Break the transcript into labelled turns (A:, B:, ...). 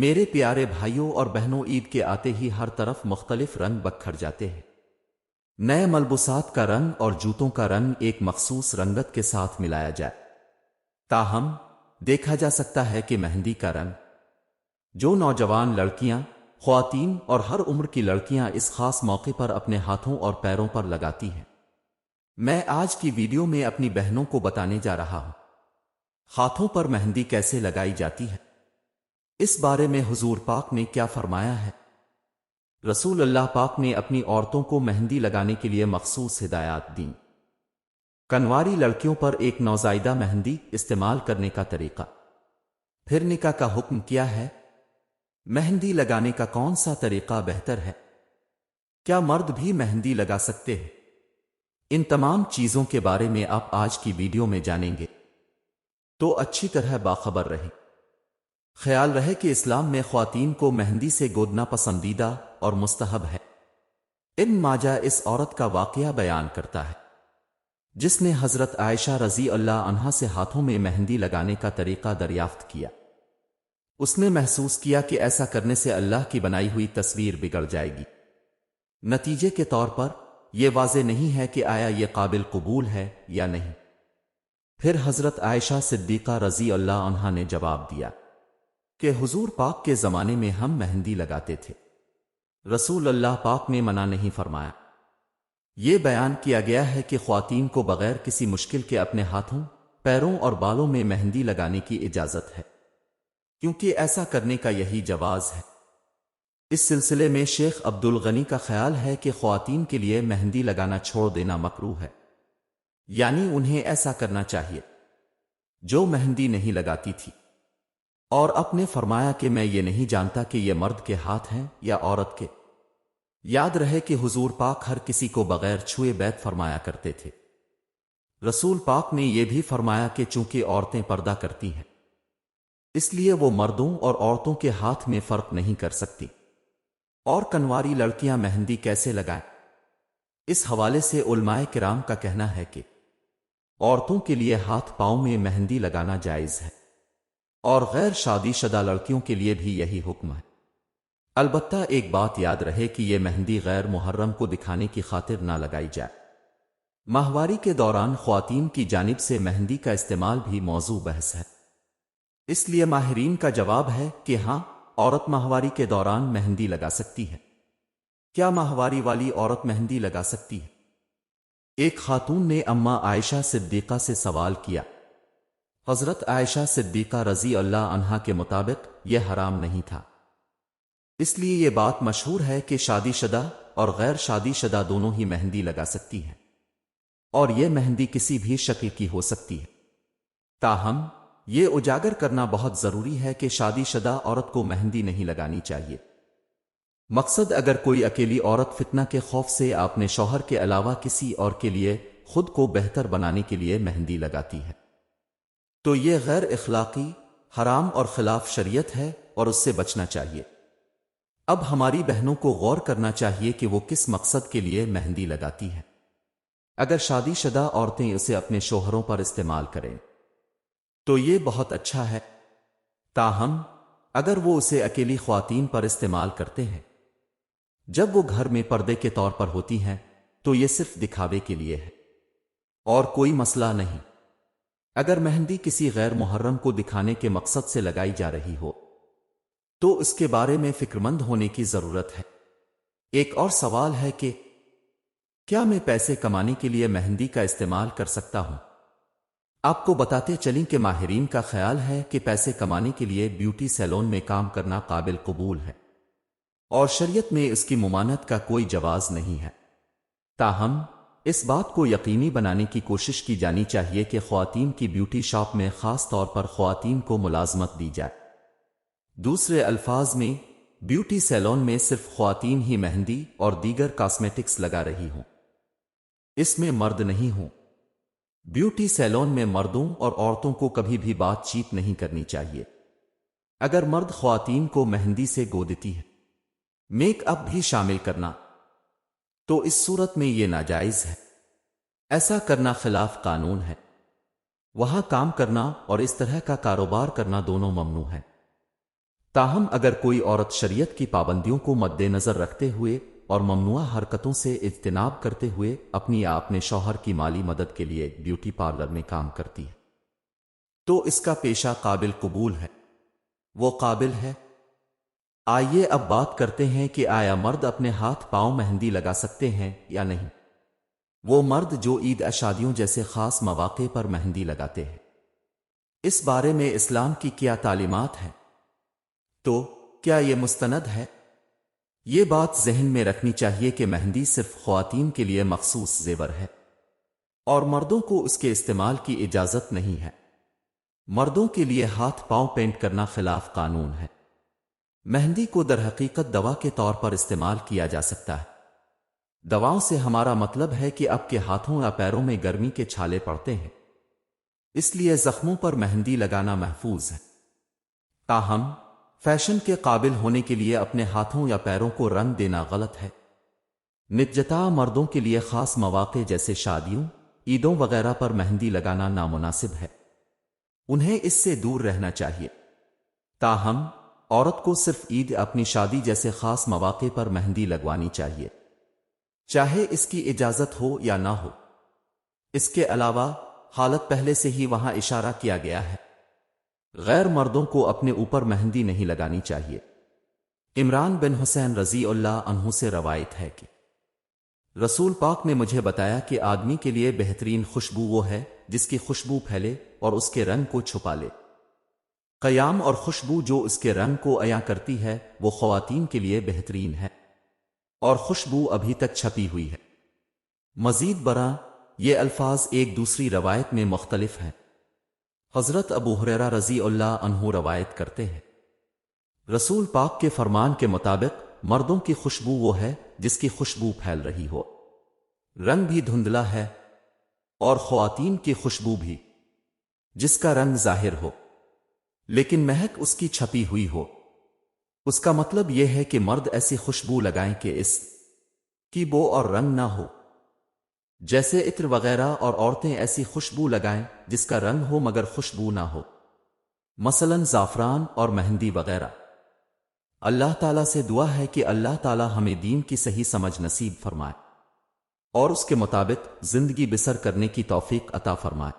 A: میرے پیارے بھائیوں اور بہنوں، عید کے آتے ہی ہر طرف مختلف رنگ بکھر جاتے ہیں۔ نئے ملبوسات کا رنگ اور جوتوں کا رنگ ایک مخصوص رنگت کے ساتھ ملایا جائے۔ تاہم دیکھا جا سکتا ہے کہ مہندی کا رنگ جو نوجوان لڑکیاں، خواتین اور ہر عمر کی لڑکیاں اس خاص موقع پر اپنے ہاتھوں اور پیروں پر لگاتی ہیں، میں آج کی ویڈیو میں اپنی بہنوں کو بتانے جا رہا ہوں ہاتھوں پر مہندی کیسے لگائی جاتی ہے۔ اس بارے میں حضور پاک نے کیا فرمایا ہے؟ رسول اللہ پاک نے اپنی عورتوں کو مہندی لگانے کے لیے مخصوص ہدایات دیں۔ کنواری لڑکیوں پر ایک نوزائیدہ مہندی استعمال کرنے کا طریقہ، پھر نکاح کا حکم کیا ہے، مہندی لگانے کا کون سا طریقہ بہتر ہے، کیا مرد بھی مہندی لگا سکتے ہیں؟ ان تمام چیزوں کے بارے میں آپ آج کی ویڈیو میں جانیں گے، تو اچھی طرح باخبر رہیں۔ خیال رہے کہ اسلام میں خواتین کو مہندی سے گودنا پسندیدہ اور مستحب ہے۔ ابن ماجہ اس عورت کا واقعہ بیان کرتا ہے جس نے حضرت عائشہ رضی اللہ عنہا سے ہاتھوں میں مہندی لگانے کا طریقہ دریافت کیا۔ اس نے محسوس کیا کہ ایسا کرنے سے اللہ کی بنائی ہوئی تصویر بگڑ جائے گی۔ نتیجے کے طور پر یہ واضح نہیں ہے کہ آیا یہ قابل قبول ہے یا نہیں۔ پھر حضرت عائشہ صدیقہ رضی اللہ عنہا نے جواب دیا کہ حضور پاک کے زمانے میں ہم مہندی لگاتے تھے، رسول اللہ پاک نے منع نہیں فرمایا۔ یہ بیان کیا گیا ہے کہ خواتین کو بغیر کسی مشکل کے اپنے ہاتھوں، پیروں اور بالوں میں مہندی لگانے کی اجازت ہے، کیونکہ ایسا کرنے کا یہی جواز ہے۔ اس سلسلے میں شیخ عبد الغنی کا خیال ہے کہ خواتین کے لیے مہندی لگانا چھوڑ دینا مکروہ ہے، یعنی انہیں ایسا کرنا چاہیے جو مہندی نہیں لگاتی تھی۔ اور آپ نے فرمایا کہ میں یہ نہیں جانتا کہ یہ مرد کے ہاتھ ہیں یا عورت کے۔ یاد رہے کہ حضور پاک ہر کسی کو بغیر چھوئے بیعت فرمایا کرتے تھے۔ رسول پاک نے یہ بھی فرمایا کہ چونکہ عورتیں پردہ کرتی ہیں، اس لیے وہ مردوں اور عورتوں کے ہاتھ میں فرق نہیں کر سکتی۔ اور کنواری لڑکیاں مہندی کیسے لگائیں؟ اس حوالے سے علماء کرام کا کہنا ہے کہ عورتوں کے لیے ہاتھ پاؤں میں مہندی لگانا جائز ہے، اور غیر شادی شدہ لڑکیوں کے لیے بھی یہی حکم ہے۔ البتہ ایک بات یاد رہے کہ یہ مہندی غیر محرم کو دکھانے کی خاطر نہ لگائی جائے۔ ماہواری کے دوران خواتین کی جانب سے مہندی کا استعمال بھی موضوع بحث ہے، اس لیے ماہرین کا جواب ہے کہ ہاں، عورت ماہواری کے دوران مہندی لگا سکتی ہے۔ کیا ماہواری والی عورت مہندی لگا سکتی ہے؟ ایک خاتون نے اماں عائشہ صدیقہ سے سوال کیا۔ حضرت عائشہ صدیقہ رضی اللہ عنہا کے مطابق یہ حرام نہیں تھا، اس لیے یہ بات مشہور ہے کہ شادی شدہ اور غیر شادی شدہ دونوں ہی مہندی لگا سکتی ہیں، اور یہ مہندی کسی بھی شکل کی ہو سکتی ہے۔ تاہم یہ اجاگر کرنا بہت ضروری ہے کہ شادی شدہ عورت کو مہندی نہیں لگانی چاہیے۔ مقصد اگر کوئی اکیلی عورت فتنہ کے خوف سے اپنے شوہر کے علاوہ کسی اور کے لیے خود کو بہتر بنانے کے لیے مہندی لگاتی ہے تو یہ غیر اخلاقی، حرام اور خلاف شریعت ہے، اور اس سے بچنا چاہیے۔ اب ہماری بہنوں کو غور کرنا چاہیے کہ وہ کس مقصد کے لیے مہندی لگاتی ہے۔ اگر شادی شدہ عورتیں اسے اپنے شوہروں پر استعمال کریں تو یہ بہت اچھا ہے، تاہم اگر وہ اسے اکیلی خواتین پر استعمال کرتے ہیں جب وہ گھر میں پردے کے طور پر ہوتی ہیں تو یہ صرف دکھاوے کے لیے ہے اور کوئی مسئلہ نہیں۔ اگر مہندی کسی غیر محرم کو دکھانے کے مقصد سے لگائی جا رہی ہو تو اس کے بارے میں فکرمند ہونے کی ضرورت ہے۔ ایک اور سوال ہے کہ کیا میں پیسے کمانے کے لیے مہندی کا استعمال کر سکتا ہوں؟ آپ کو بتاتے چلیں کہ ماہرین کا خیال ہے کہ پیسے کمانے کے لیے بیوٹی سیلون میں کام کرنا قابل قبول ہے، اور شریعت میں اس کی ممانعت کا کوئی جواز نہیں ہے۔ تاہم اس بات کو یقینی بنانے کی کوشش کی جانی چاہیے کہ خواتین کی بیوٹی شاپ میں خاص طور پر خواتین کو ملازمت دی جائے۔ دوسرے الفاظ میں، بیوٹی سیلون میں صرف خواتین ہی مہندی اور دیگر کاسمیٹکس لگا رہی ہوں، اس میں مرد نہیں ہوں۔ بیوٹی سیلون میں مردوں اور عورتوں کو کبھی بھی بات چیت نہیں کرنی چاہیے۔ اگر مرد خواتین کو مہندی سے گودتی ہے، میک اپ بھی شامل کرنا، تو اس صورت میں یہ ناجائز ہے۔ ایسا کرنا خلاف قانون ہے۔ وہاں کام کرنا اور اس طرح کا کاروبار کرنا دونوں ممنوع ہے۔ تاہم اگر کوئی عورت شریعت کی پابندیوں کو مد نظر رکھتے ہوئے اور ممنوع حرکتوں سے اجتناب کرتے ہوئے اپنی یا اپنے شوہر کی مالی مدد کے لیے بیوٹی پارلر میں کام کرتی ہے تو اس کا پیشہ قابل قبول ہے، وہ قابل ہے۔ آئیے اب بات کرتے ہیں کہ آیا مرد اپنے ہاتھ پاؤں مہندی لگا سکتے ہیں یا نہیں۔ وہ مرد جو عید شادیوں جیسے خاص مواقع پر مہندی لگاتے ہیں، اس بارے میں اسلام کی کیا تعلیمات ہیں؟ تو کیا یہ مستند ہے؟ یہ بات ذہن میں رکھنی چاہیے کہ مہندی صرف خواتین کے لیے مخصوص زیور ہے اور مردوں کو اس کے استعمال کی اجازت نہیں ہے۔ مردوں کے لیے ہاتھ پاؤں پینٹ کرنا خلاف قانون ہے۔ مہندی کو در حقیقت دوا کے طور پر استعمال کیا جا سکتا ہے۔ دواؤں سے ہمارا مطلب ہے کہ اب کے ہاتھوں یا پیروں میں گرمی کے چھالے پڑتے ہیں، اس لیے زخموں پر مہندی لگانا محفوظ ہے۔ تاہم فیشن کے قابل ہونے کے لیے اپنے ہاتھوں یا پیروں کو رنگ دینا غلط ہے۔ نجتا مردوں کے لیے خاص مواقع جیسے شادیوں، عیدوں وغیرہ پر مہندی لگانا نامناسب ہے، انہیں اس سے دور رہنا چاہیے۔ تاہم عورت کو صرف عید اپنی شادی جیسے خاص مواقع پر مہندی لگوانی چاہیے، چاہے اس کی اجازت ہو یا نہ ہو۔ اس کے علاوہ حالت پہلے سے ہی وہاں اشارہ کیا گیا ہے، غیر مردوں کو اپنے اوپر مہندی نہیں لگانی چاہیے۔ عمران بن حسین رضی اللہ عنہ سے روایت ہے کہ رسول پاک نے مجھے بتایا کہ آدمی کے لیے بہترین خوشبو وہ ہے جس کی خوشبو پھیلے اور اس کے رنگ کو چھپا لے۔ قیام اور خوشبو جو اس کے رنگ کو عیاں کرتی ہے وہ خواتین کے لیے بہترین ہے، اور خوشبو ابھی تک چھپی ہوئی ہے۔ مزید برآں یہ الفاظ ایک دوسری روایت میں مختلف ہیں۔ حضرت ابو ہریرہ رضی اللہ عنہ روایت کرتے ہیں، رسول پاک کے فرمان کے مطابق مردوں کی خوشبو وہ ہے جس کی خوشبو پھیل رہی ہو، رنگ بھی دھندلا ہے، اور خواتین کی خوشبو بھی جس کا رنگ ظاہر ہو لیکن مہک اس کی چھپی ہوئی ہو۔ اس کا مطلب یہ ہے کہ مرد ایسی خوشبو لگائیں کہ اس کی بو اور رنگ نہ ہو، جیسے عطر وغیرہ، اور عورتیں ایسی خوشبو لگائیں جس کا رنگ ہو مگر خوشبو نہ ہو، مثلا زعفران اور مہندی وغیرہ۔ اللہ تعالیٰ سے دعا ہے کہ اللہ تعالیٰ ہمیں دین کی صحیح سمجھ نصیب فرمائے اور اس کے مطابق زندگی بسر کرنے کی توفیق عطا فرمائے۔